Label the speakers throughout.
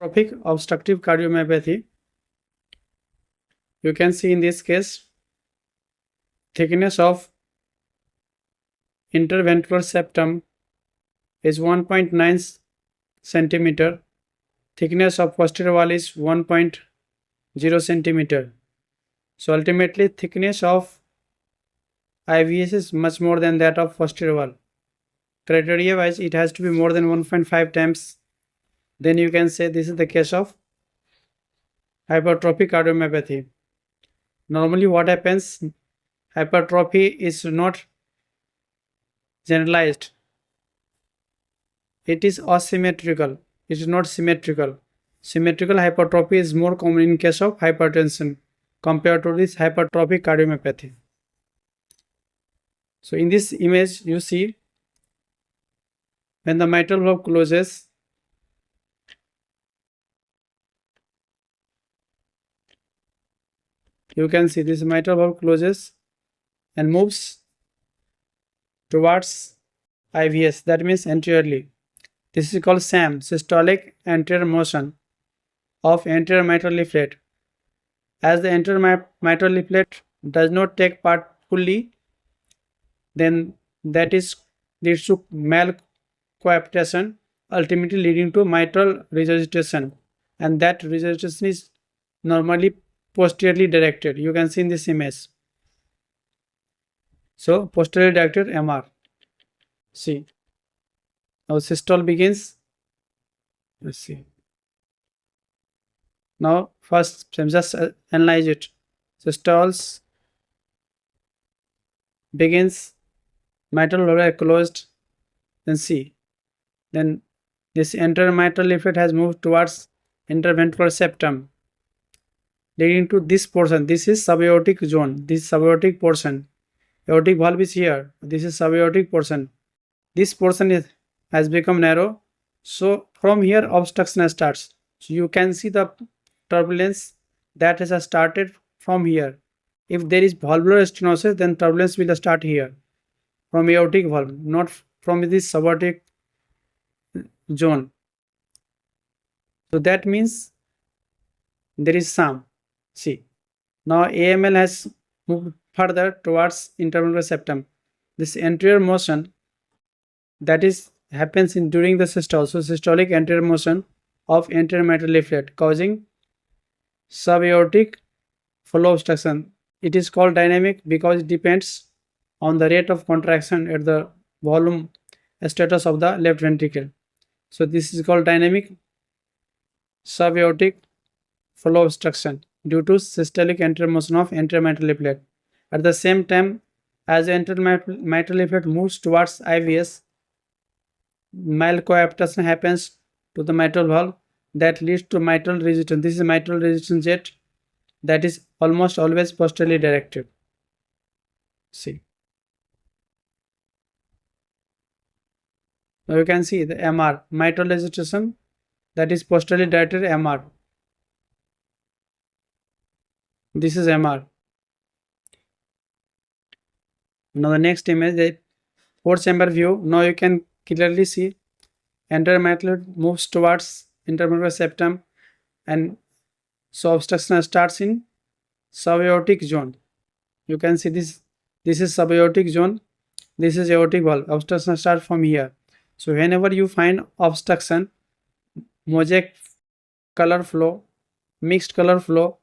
Speaker 1: Hypertrophic obstructive cardiomyopathy. You can see in this case, thickness of interventricular septum is 1.9 centimeter. Thickness of posterior wall is 1.0 centimeter. So ultimately, thickness of IVS is much more than that of posterior wall. Criteria wise, it has to be more than 1.5 times. Then you can say this is the case of hypertrophic cardiomyopathy. Normally, what happens? Hypertrophy is not generalized. It is asymmetrical. It is not symmetrical. Symmetrical hypertrophy is more common in case of hypertension compared to this hypertrophic cardiomyopathy. So in this image, you see when the mitral valve closes, you can see this mitral valve closes and moves towards IVS, that means anteriorly. This is called SAM, systolic anterior motion of anterior mitral leaflet. As the anterior mitral leaflet does not take part fully, then that is leads to malcoaptation, ultimately leading to mitral regurgitation, and that regurgitation is normally posteriorly directed. You can see in this image. So posteriorly directed MR. See, now systole begins. Let's see. Now first just analyze it. Systoles begins, mitral valve closed, then see. Then this anterior mitral leaflet has moved towards interventricular septum, leading to this portion. This is subaortic zone. This subaortic portion. Aortic valve is here. This is subaortic portion. This portion has become narrow. So from here obstruction starts. So you can see the turbulence that has started from here. If there is valvular stenosis, then turbulence will start here from aortic valve, not from this subaortic zone. So that means there is some. See, now AML has moved further towards interventricular septum. This anterior motion that is happens in during the systole, so systolic anterior motion of anterior mitral leaflet causing subaortic flow obstruction. It is called dynamic because it depends on the rate of contraction at the volume status of the left ventricle. So this is called dynamic subaortic flow obstruction due to systolic anterior motion of anterior mitral leaflet. At the same time, as the anterior mitral leaflet moves towards IVS, malcoaptation happens to the mitral valve that leads to mitral regurgitation. This is mitral regurgitation jet that is almost always posteriorly directed. See. Now you can see the MR, mitral regurgitation that is posteriorly directed MR. This is MR. Now the next image, the fourth chamber view. Now you can clearly see anterior mitral moves towards interventricular septum, and so obstruction starts in subaortic zone. You can see this is subaortic zone, this is aortic valve. Obstruction starts from here. So whenever you find obstruction, mosaic color flow, mixed color flow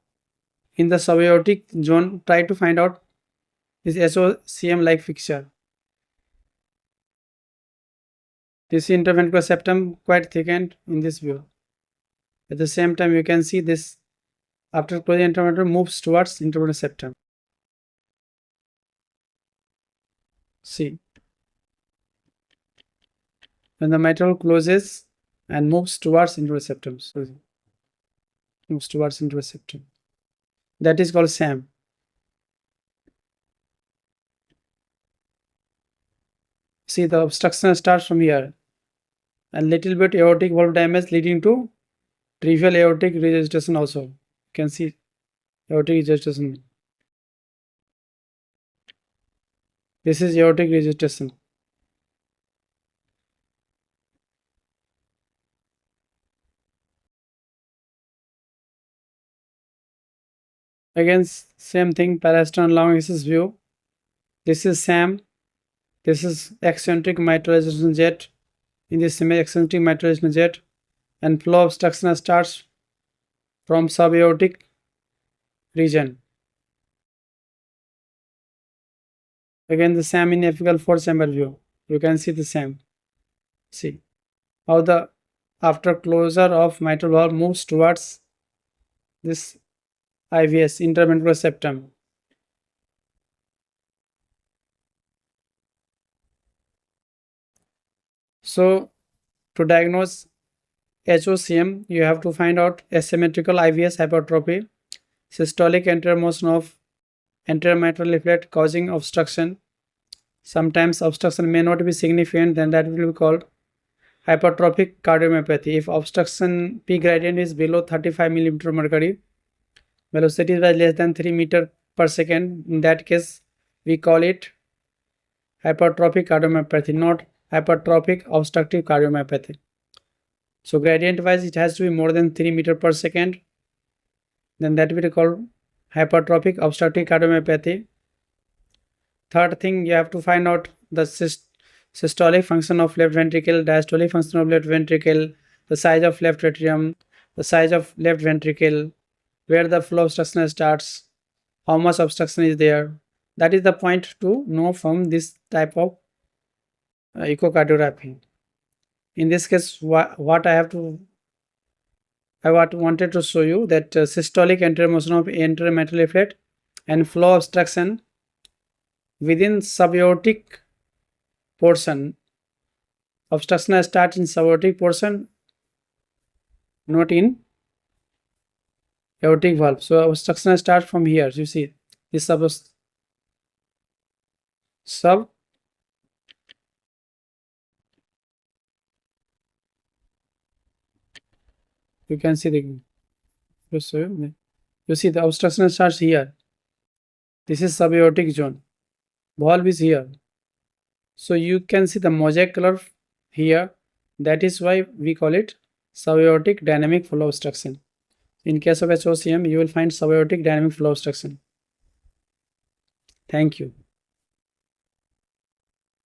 Speaker 1: in the subaortic zone, try to find out this SOCM like fixture. This interventricular septum quite thickened in this view. At the same time, you can see this after closing interventricle moves towards interventricular septum. See, when the mitral closes and moves towards interventricular septum, moves towards interventricular septum. That is called SAM. See, the obstruction starts from here, and little bit aortic valve damage leading to trivial aortic regurgitation also. You can see aortic regurgitation. This is aortic regurgitation. Again, same thing, parasternal long axis view. This is SAM. This is eccentric mitral ejection jet. In this image, eccentric mitral ejection jet, and flow obstruction starts from subaortic region. Again, the SAM in apical 4-chamber view. You can see the SAM. See how the after closure of mitral valve moves towards this IVS, interventricular septum. So to diagnose HOCM, you have to find out asymmetrical IVS hypertrophy, systolic anterior motion of anterior mitral leaflet causing obstruction. Sometimes obstruction may not be significant, then that will be called hypertrophic cardiomyopathy. If obstruction P gradient is below 35 millimeter mercury, velocity is less than 3 meter per second, in that case we call it hypertrophic cardiomyopathy, not hypertrophic obstructive cardiomyopathy. So gradient wise it has to be more than 3 meter per second, then that will be called hypertrophic obstructive cardiomyopathy. Third thing, you have to find out the systolic function of left ventricle, diastolic function of left ventricle, the size of left atrium, the size of left ventricle, where the flow obstruction starts, how much obstruction is there. That is the point to know from this type of echocardiography. In this case, what I wanted to show you that systolic anterior motion of anterior mitral leaflet and flow obstruction within subaortic portion. Obstruction starts in subaortic portion, not in aortic valve. So obstruction starts from here. You see this sub you can see the you see the obstruction starts here. This is subaortic zone. Valve is here. So you can see the mosaic color here. That is why we call it subaortic dynamic flow obstruction. In case of HOCM, you will find subaortic dynamic flow obstruction. Thank you.